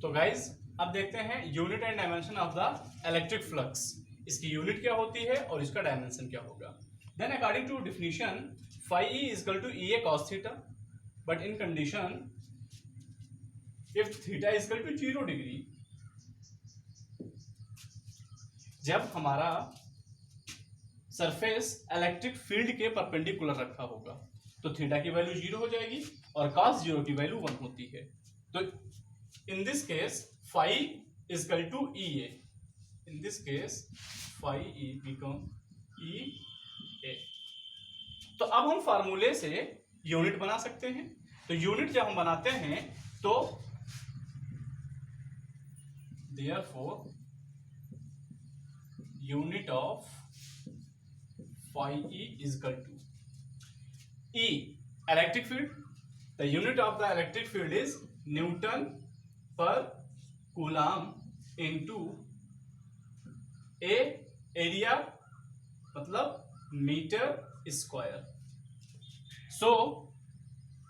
तो गाइज अब देखते हैं unit and dimension of the electric flux. इसकी यूनिट क्या होती है और इसका डायमेंशन क्या होगा। Then according to definition phi e is equal to E A cos theta, but in condition if theta is equal to 0 degree, जब हमारा सरफेस इलेक्ट्रिक फील्ड के परपेंडिकुलर रखा होगा तो थीटा की वैल्यू 0 हो जाएगी और cos 0 की वैल्यू 1 होती है। तो in this case phi is equal to EA, in this case phi E become EA। तो अब हम फार्मूले से यूनिट बना सकते हैं। तो यूनिट जब हम बनाते हैं तो therefore unit of phi E is equal to E electric field. The unit of the electric field is Newton per coulomb into A area मतलब metre square. So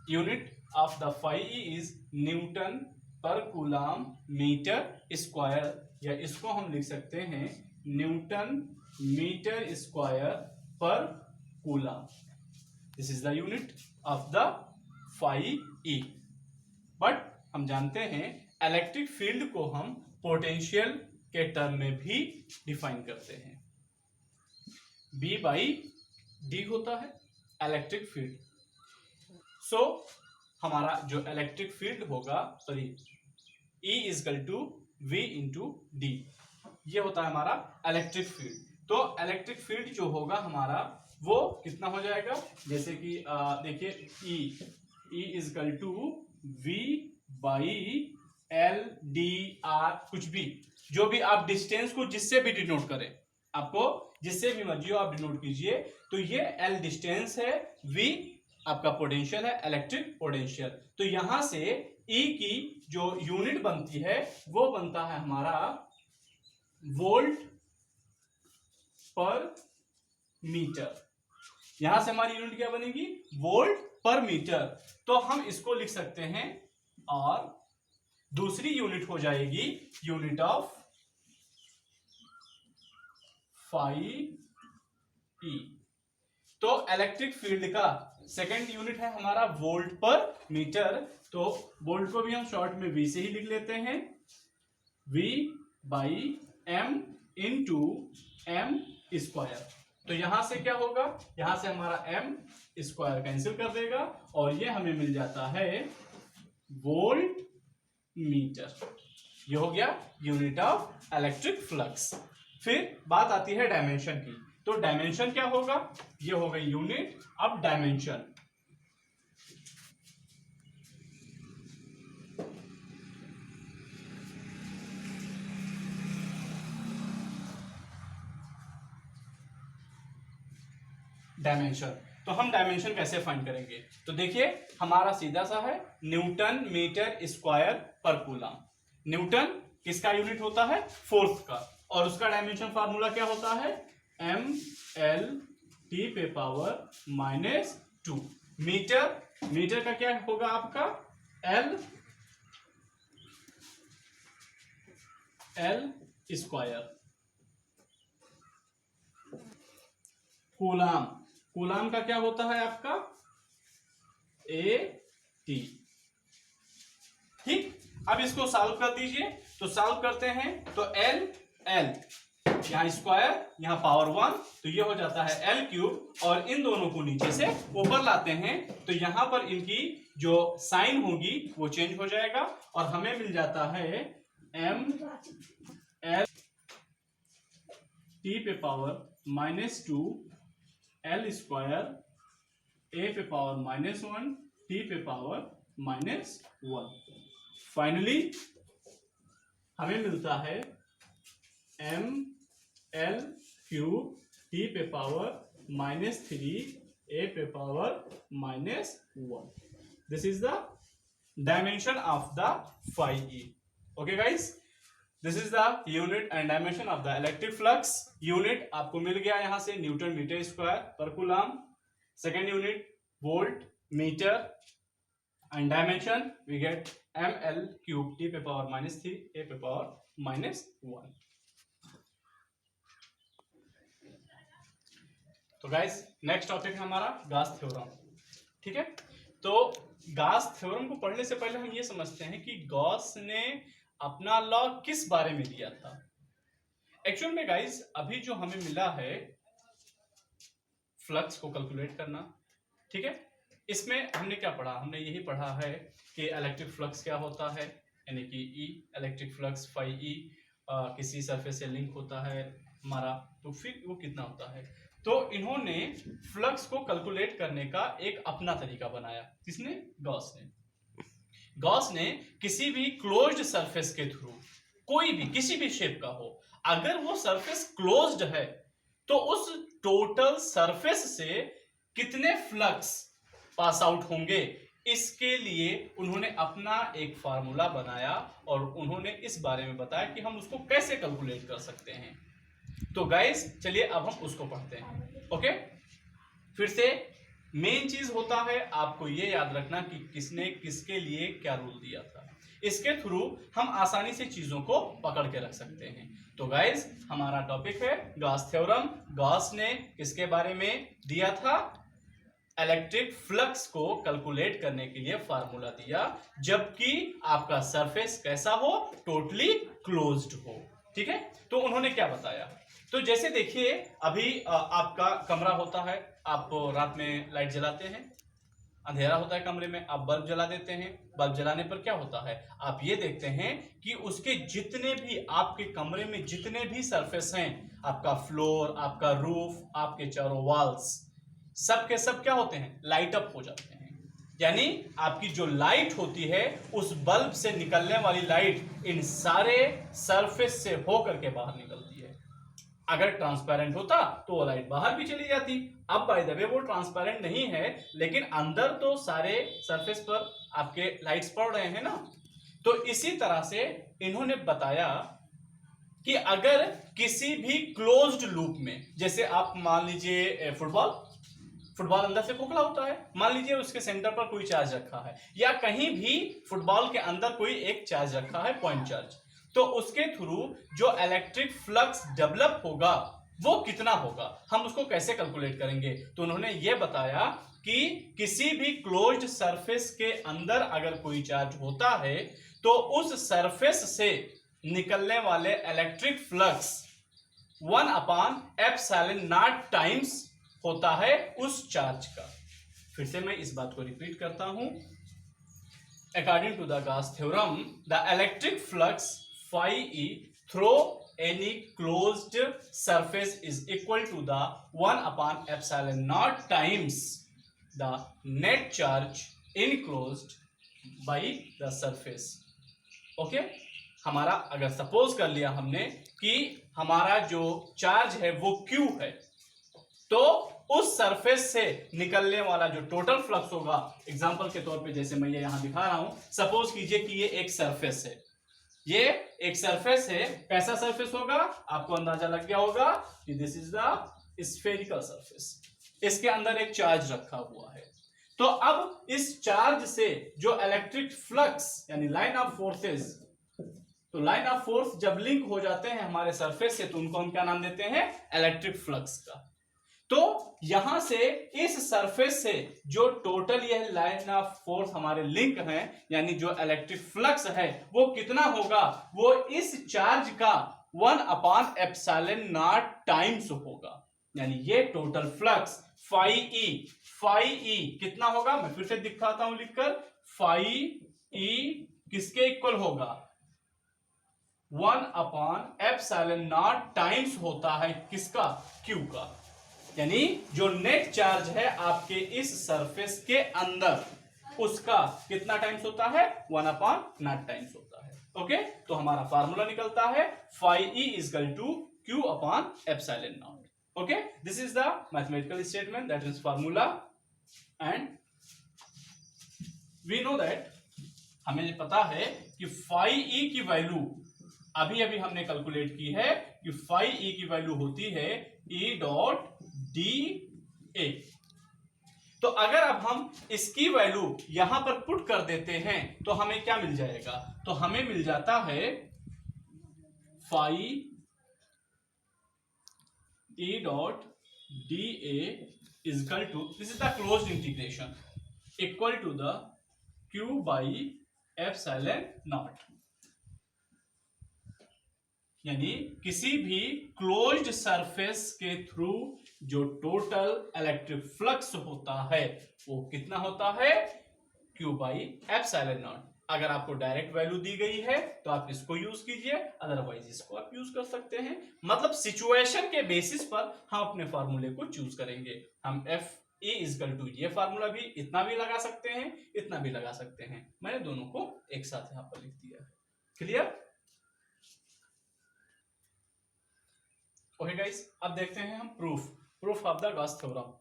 unit of the phi E is Newton पर coulomb metre square, या इसको हम लिख सकते हैं newton metre square पर coulomb. This is the unit of the phi E। But हम जानते हैं इलेक्ट्रिक फील्ड को हम पोटेंशियल के टर्म में भी डिफाइन करते हैं। B बाई डी होता है इलेक्ट्रिक फील्ड। सो हमारा जो इलेक्ट्रिक फील्ड होगा sorry E is equal to V into d, ये होता है हमारा इलेक्ट्रिक फील्ड। तो इलेक्ट्रिक फील्ड जो होगा हमारा वो कितना हो जाएगा, जैसे कि देखिए E is equal to V by L d r, कुछ भी जो भी आप डिस्टेंस को जिससे भी डिनोट करें, आपको जिससे भी मर्जी हो आप डिनोट कीजिए। तो ये L डिस्टेंस है, V आपका पोटेंशियल है, इलेक्ट्रिक पोटेंशियल। तो यहां से E की जो यूनिट बनती है वो बनता है हमारा वोल्ट पर मीटर। यहां से हमारी यूनिट क्या बनेगी, वोल्ट पर मीटर। तो हम इसको लिख सकते हैं, और दूसरी यूनिट हो जाएगी यूनिट ऑफ phi E। तो इलेक्ट्रिक फील्ड का सेकेंड यूनिट है हमारा वोल्ट पर मीटर। तो वोल्ट को भी हम शॉर्ट में V से ही लिख लेते हैं, V by M into M square. तो यहां से क्या होगा, यहां से हमारा M स्क्वायर कैंसिल कर देगा और ये हमें मिल जाता है वोल्ट मीटर। ये हो गया यूनिट ऑफ इलेक्ट्रिक फ्लक्स। फिर बात आती है डायमेंशन की। तो डायमेंशन क्या होगा, ये हो गई यूनिट। अब डायमेंशन, तो हम डायमेंशन कैसे फाइंड करेंगे। तो देखिए हमारा सीधा सा है न्यूटन मीटर स्क्वायर पर कूलम। न्यूटन किसका यूनिट होता है, फोर्स का, और उसका डायमेंशन फार्मूला क्या होता है, ml t पे पावर -2। मीटर का क्या होगा आपका L स्क्वायर। कूलाम का क्या होता है आपका AT। ठीक, अब इसको सॉल्व कर दीजिए। तो सॉल्व करते हैं तो L यहाँ स्क्वायर यहाँ पावर 1, तो ये हो जाता है L क्यूब, और इन दोनों को नीचे से ऊपर लाते हैं तो यहां पर इनकी जो साइन होगी वो चेंज हो जाएगा और हमें मिल जाता है ml t पे पावर -2 L स्क्वायर a पे पावर -1 t पे पावर -1। फाइनली हमें मिलता है ml क्यूब t पे पावर -3 a पे power -1। This is the dimension of the phi E। Okay guys, this is the unit and dimension of the electric flux. Unit आपको मिल गया यहां से न्यूटन मीटर स्क्वायर पर coulomb, second unit volt meter, and dimension we get ml cube t पे power -3 a पे power -1। तो guys next topic है हमारा गाउस थ्योरम। ठीक है, तो गाउस थ्योरम को पढ़ने से पहले हम ये समझते हैं कि गॉस ने अपना लॉ किस बारे में दिया था। एक्चुअल में गाइस अभी जो हमें मिला है फ्लक्स को कैलकुलेट करना, ठीक है, इसमें हमने क्या पढ़ा, हमने यही पढ़ा है कि इलेक्ट्रिक फ्लक्स क्या होता है, यानी कि ई इलेक्ट्रिक फ्लक्स फाई ई किसी सरफेस से लिंक होता है हमारा, तो फिर वो कितना होता है। तो इन्होंने फ्लक्स को कैलकुलेट करने का एक अपना तरीका बनाया। किसने? गॉस ने। गॉस ने किसी भी क्लोज्ड सरफेस के थ्रू, कोई भी किसी भी शेप का हो, अगर वो सरफेस क्लोज्ड है तो उस टोटल सरफेस से कितने फ्लक्स पास आउट होंगे, इसके लिए उन्होंने अपना एक फार्मूला बनाया और उन्होंने इस बारे में बताया कि हम उसको कैसे कैलकुलेट कर सकते हैं। तो गाइस चलिए अब हम उसको पढ़ते हैं। ओके, फिर से मेन चीज होता है आपको ये याद रखना कि किसने किसके लिए क्या रूल दिया था। इसके थ्रू हम आसानी से चीजों को पकड़ के रख सकते हैं। तो गाइस हमारा टॉपिक है गॉस थ्योरम। गॉस ने किसके बारे में दिया था? इलेक्ट्रिक फ्लक्स को कैलकुलेट करने के लिए फार्मूला दिया, जबकि आपका सरफेस कैसा हो? टोटली क्लोज्ड हो। ठीक है, तो उन्होंने क्या बताया, तो जैसे देखिए अभी आपका कमरा होता है, आप रात में लाइट जलाते हैं, अंधेरा होता है कमरे में, आप बल्ब जला देते हैं। बल्ब जलाने पर क्या होता है, आप ये देखते हैं कि उसके जितने भी आपके कमरे में जितने भी सरफेस हैं, आपका फ्लोर, आपका रूफ, आपके चारों वॉल्स, सब के सब क्या होते हैं? लाइट अप हो जाते हैं। यानी आपकी जो लाइट होती है, उस बल्ब से निकलने वाली लाइट इन सारे सरफेस से होकर के बाहर निकलती है। अगर ट्रांसपेरेंट होता तो वो लाइट बाहर भी चली जाती। अब बाय द वे वो ट्रांसपेरेंट नहीं है, लेकिन अंदर तो सारे सरफेस पर आपके लाइट्स पड़ रहे हैं ना। तो इसी तरह से इन्होंने बताया कि अगर किसी भी क्लोज्ड लूप में, जैसे आप मान लीजिए फुटबॉल अंदर से खोखला होता है, मान लीजिए उसके सेंटर पर कोई चार्ज रखा है, या कहीं भी फुटबॉल के अंदर कोई एक चार्ज रखा है, पॉइंट चार्ज, तो उसके थ्रू जो इलेक्ट्रिक फ्लक्स डेवलप होगा वो कितना होगा, हम उसको कैसे कैलकुलेट करेंगे। तो उन्होंने ये बताया कि किसी भी क्लोज्ड सरफेस के अंदर अगर कोई चार्ज होता है तो उस सरफेस से निकलने वाले इलेक्ट्रिक फ्लक्स 1/ε0 टाइम्स होता है उस चार्ज का। फिर से मैं इस बात को रिपीट करता हूं। According to the Gauss theorem, the electric flux phi e through any closed surface is equal to the 1/ε0 times the net charge enclosed by the surface। Okay, हमारा अगर सपोज कर लिया हमने कि हमारा जो चार्ज है वो Q है, तो उस सरफेस से निकलने वाला जो टोटल फ्लक्स होगा, एग्जांपल के तौर पे जैसे मैं ये यहां दिखा रहा हूं, सपोज कीजिए कि ये एक सरफेस है, ये एक सरफेस है। कैसा सरफेस होगा, आपको अंदाजा लग गया होगा कि this is the spherical surface. इसके अंदर एक चार्ज रखा हुआ है। तो अब इस चार्ज से जो इलेक्ट्रिक फ्लक्स यानी लाइन ऑफ फोर्सेस, तो लाइन ऑफ फोर्स जब लिंक हो जाते हैं हमारे सरफेस से, तो उनको हम क्या नाम देते हैं? इलेक्ट्रिक फ्लक्स का। तो यहां से इस सरफेस से जो टोटल यह लाइन ऑफ फोर्स हमारे लिंक हैं, यानी जो इलेक्ट्रिक फ्लक्स है वो कितना होगा, वो इस चार्ज का 1/ε0 टाइम्स होगा। यानी ये टोटल फ्लक्स फाई ई कितना होगा, मैं फिर से दिखाता हूं लिखकर, फाई ई किसके इक्वल होगा? 1/ε0 टाइम्स होता है किसका? क्यू का। यानी जो नेट चार्ज है आपके इस सरफेस के अंदर, उसका कितना टाइम्स होता है? 1/0 टाइम्स होता है। ओके, तो हमारा फार्मूला निकलता है phi e equal to Q/ε0। Okay, this is the mathematical statement, that is formula. And we know that, हमें पता है कि phi e की वैल्यू अभी अभी हमने कैलकुलेट की है कि phi e की वैल्यू होती है E.dA। तो अगर अब हम इसकी वैल्यू यहां पर पुट कर देते हैं तो हमें क्या मिल जाएगा, तो हमें मिल जाता है phi a dot d is equal to, this is the closed integration, equal to the Q by epsilon naught. यानी किसी भी क्लोज्ड सरफेस के थ्रू जो टोटल इलेक्ट्रिक फ्लक्स होता है वो कितना होता है, क्यू बाई एप्सिलॉन नॉट। अगर आपको डायरेक्ट वैल्यू दी गई है तो आप इसको यूज कीजिए, अदरवाइज इसको आप यूज कर सकते हैं। मतलब सिचुएशन के बेसिस पर हम अपने फार्मूले को चूज करेंगे। हम एफ ए इजकल टू ये फार्मूला भी इतना भी लगा सकते हैं, इतना भी लगा सकते हैं। मैंने दोनों को एक साथ यहां पर लिख दिया है। क्लियर? ओके गाइस, अब देखते हैं हम proof of the Gauss theorem.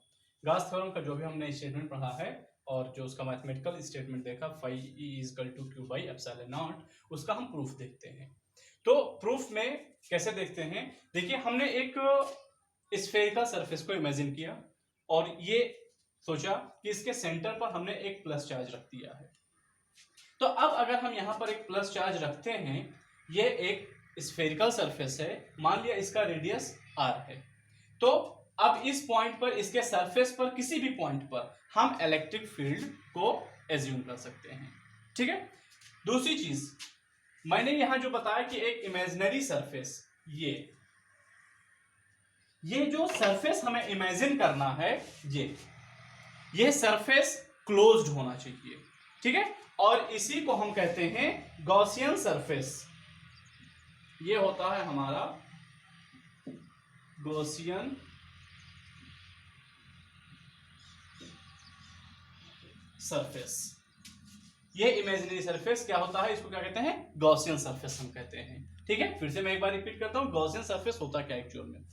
Gauss theorem का जो भी हमने स्टेटमेंट पढ़ा है और जो उसका मैथमेटिकल स्टेटमेंट देखा phi E is equal to Q by epsilon naught, उसका हम प्रूफ देखते हैं। तो प्रूफ में कैसे देखते हैं, देखिए हमने एक स्फेरिकल सरफेस को इमेजिन किया और ये सोचा कि इसके सेंटर पर हमने एक प्लस चार्ज रख दिया है। तो अब अगर हम यहां पर एक प्लस चार्ज रखते हैं, ये एक स्फेरिकल सरफेस है, मान लिया इसका रेडियस r है, तो अब इस पॉइंट पर, इसके सरफेस पर किसी भी पॉइंट पर हम इलेक्ट्रिक फील्ड को एज्यूम कर सकते हैं। ठीक है। दूसरी चीज मैंने यहां जो बताया कि एक इमेजिनरी सरफेस, ये जो सरफेस हमें इमेजिन करना है, ये सरफेस क्लोज्ड होना चाहिए। ठीक है। और इसी को हम कहते हैं गॉसियन सरफेस। ये होता है हमारा गॉसियन सरफेस। ये इमेजिनरी सरफेस क्या होता है, इसको क्या कहते हैं, गॉसियन सरफेस हम कहते हैं। ठीक है। फिर से मैं एक बार रिपीट करता हूं, गॉसियन सरफेस होता क्या एक्चुअल में।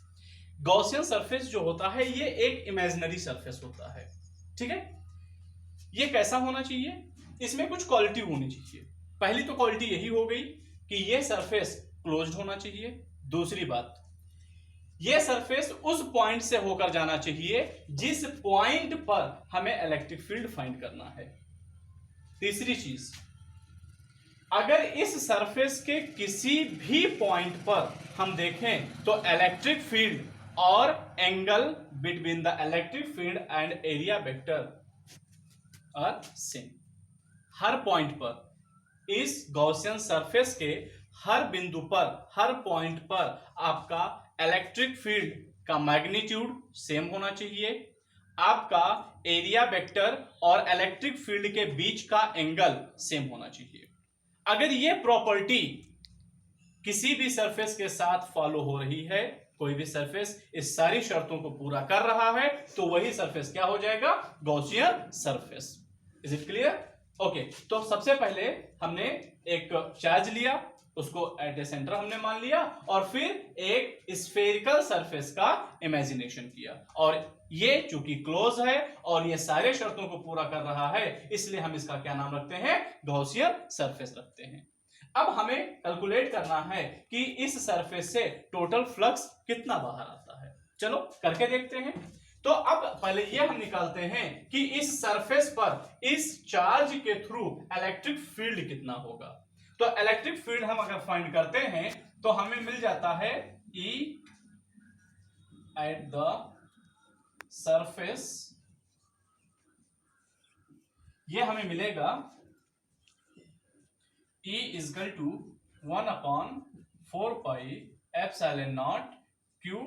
गॉसियन सरफेस जो होता है ये एक इमेजिनरी सरफेस होता है। ठीक है। ये कैसा होना चाहिए, इसमें कुछ क्वालिटी होनी चाहिए। पहली तो क्वालिटी यही हो गई कि ये सरफेस क्लोज्ड होना चाहिए। दूसरी बात, ये सरफेस उस पॉइंट से होकर जाना चाहिए जिस पॉइंट पर हमें इलेक्ट्रिक फील्ड फाइंड करना है। तीसरी चीज, अगर इस सरफेस के किसी भी पॉइंट पर हम देखें तो इलेक्ट्रिक फील्ड और angle between the electric field and area vector are same. हर पॉइंट पर, इस गॉसियन सरफेस के हर बिंदु पर, हर पॉइंट पर आपका इलेक्ट्रिक फील्ड का मैग्नीट्यूड सेम होना चाहिए, आपका एरिया वेक्टर और इलेक्ट्रिक फील्ड के बीच का एंगल सेम होना चाहिए। अगर ये प्रॉपर्टी किसी भी सरफेस के साथ फॉलो हो रही है, कोई भी सरफेस इस सारी शर्तों को पूरा कर रहा है, तो वही सरफेस क्या हो जाएगा, Gaussian surface. Is it clear? Okay. तो सबसे पहले हमने एक चार्ज लिया, उसको एट द सेंटर हमने मान लिया, और फिर एक स्फेरिकल सरफेस का इमेजिनेशन किया, और ये चूंकि क्लोज है और ये सारे शर्तों को पूरा कर रहा है, इसलिए हम इसका क्या नाम रखते हैं, गॉसियन सरफेस रखते हैं। अब हमें कैलकुलेट करना है कि इस सरफेस से टोटल फ्लक्स कितना बाहर आता है। चलो करके देखते हैं। तो अब पहले ये हम निकालते हैं कि इस सरफेस पर इस चार्ज के थ्रू इलेक्ट्रिक फील्ड कितना होगा। तो इलेक्ट्रिक फील्ड हम अगर फाइंड करते हैं तो हमें मिल जाता है E एट द सरफेस, ये हमें मिलेगा E is equal to 1/4 pi epsilon naught Q।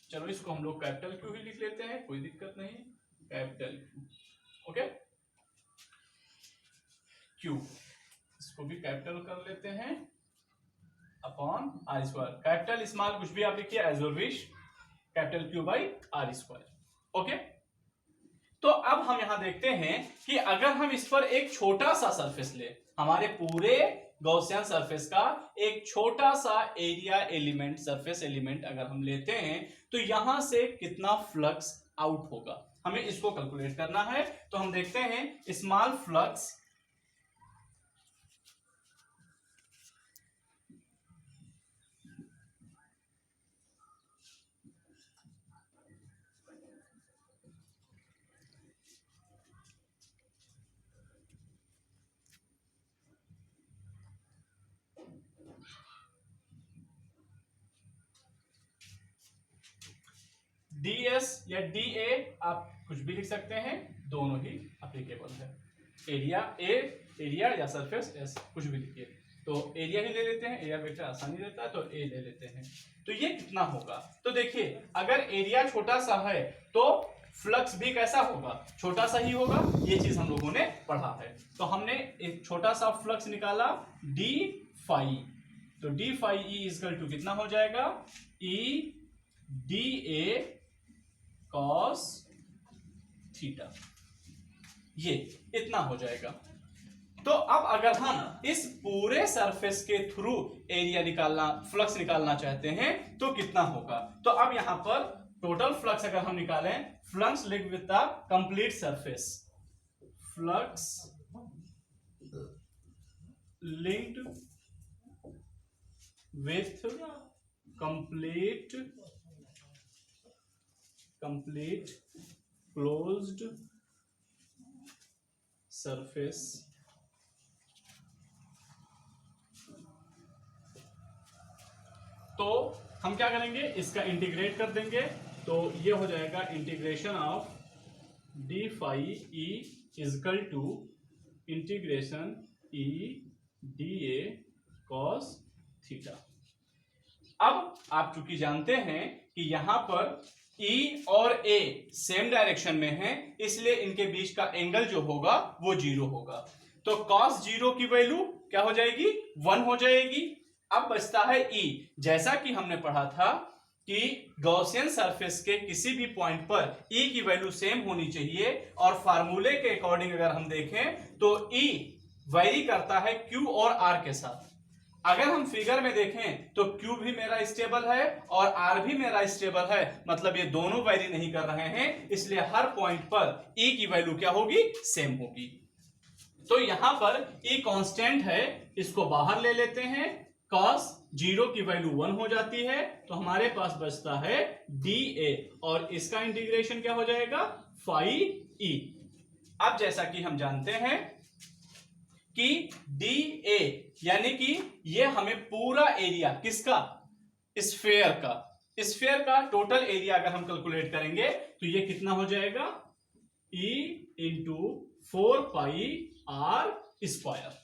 चलो इसको हम लोग कैपिटल Q ही लिख लेते हैं, कोई दिक्कत नहीं, कैपिटल Q। ओके, Q इसको भी कैपिटल कर लेते हैं upon r square. Capital small कुछ भी आप लिखिए as your wish, capital Q by r square. Okay. तो अब हम यहां देखते हैं कि अगर हम इस पर एक छोटा सा सरफेस ले, हमारे पूरे गॉसियन सरफेस का एक छोटा सा एरिया एलिमेंट, सरफेस एलिमेंट अगर हम लेते हैं, तो यहां से कितना फ्लक्स आउट होगा, हमें इसको कैलकुलेट करना है। तो हम देखते हैं स्मॉल फ्लक्स ds या da आप कुछ भी लिख सकते हैं, दोनों ही एप्लीकेबल है। एरिया ए, एरिया या सरफेस एस, कुछ भी लिखिए। तो एरिया ही ले लेते हैं, एरिया वेक्टर आसानी रहता है तो ए ले लेते हैं। तो ये कितना होगा, तो देखिए अगर एरिया छोटा सा है तो फ्लक्स भी कैसा होगा, छोटा सा ही होगा। ये चीज हम लोगों ने पढ़ा है। तो हमने एक छोटा सा फ्लक्स निकाला डी फाई, तो d phi E equal to कितना हो जाएगा, E d A cos theta, ये इतना हो जाएगा। तो अब अगर हम इस पूरे सरफेस के थ्रू एरिया निकालना, फ्लक्स निकालना चाहते हैं तो कितना होगा, तो अब यहां पर टोटल फ्लक्स अगर हम निकालें, flux linked with the complete surface, flux linked with complete closed surface, तो हम क्या करेंगे, इसका इंटीग्रेट कर देंगे। तो ये हो जाएगा integration of d phi E is equal to integration E d A cos theta. अब आप चूंकि जानते हैं कि यहां पर E और A सेम डायरेक्शन में है, इसलिए इनके बीच का एंगल जो होगा वो 0 होगा। तो cos 0 की वैल्यू क्या हो जाएगी, 1 हो जाएगी। अब बचता है E। जैसा कि हमने पढ़ा था कि गॉसियन सरफेस के किसी भी पॉइंट पर E की वैल्यू सेम होनी चाहिए, और फार्मूले के अकॉर्डिंग अगर हम देखें तो E वेरी करता है Q और R के साथ। अगर हम फिगर में देखें तो Q भी मेरा स्टेबल है और R भी मेरा स्टेबल है, मतलब ये दोनों वेरी नहीं कर रहे हैं, इसलिए हर पॉइंट पर E की वैल्यू क्या होगी, सेम होगी। तो यहां पर E कांस्टेंट है, इसको बाहर ले लेते हैं, cos 0 की वैल्यू 1 हो जाती है, तो हमारे पास बचता है dA, और इसका इंटीग्रेशन क्या हो जाएगा, फाई E। अब जैसा कि हम जानते हैं कि dA यानी कि ये हमें पूरा एरिया किसका, स्फेयर का टोटल एरिया अगर हम कैलकुलेट करेंगे तो ये कितना हो जाएगा, E into 4 pi r square.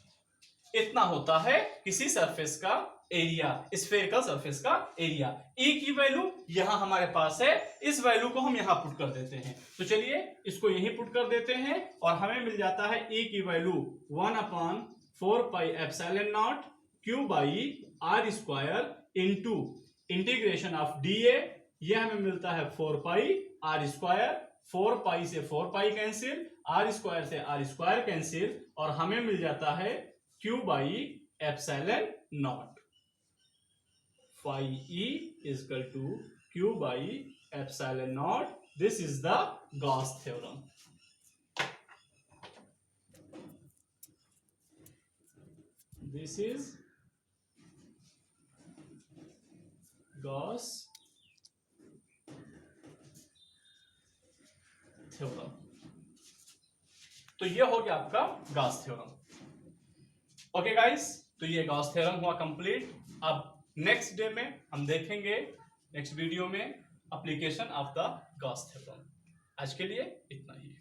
इतना होता है किसी सरफेस का एरिया, स्फेरिकल सरफेस का एरिया। E की वैल्यू यहां हमारे पास है, इस वैल्यू को हम यहां पुट कर देते हैं। तो चलिए इसको यहीं पुट कर देते हैं और हमें मिल जाता है E की value 1/4 pi epsilon naught Q by r square into integration of dA, ये हमें मिलता है 4 पाई आर स्क्वायर, 4 पाई से 4 पाई कैंसिल, आर स्क्वायर से आर स्क्वायर कैंसिल, और हमें मिल जाता है Q by epsilon not. Phi E is equal to Q by epsilon naught. This is the Gauss theorem. This is Gauss theorem. तो ये हो गया आपका गॉस थ्योरम। ओके गाइस, तो ये गॉस थ्योरम हुआ कंप्लीट। अब नेक्स्ट डे में हम देखेंगे, नेक्स्ट वीडियो में application of the Gauss theorem. आज के लिए इतना ही।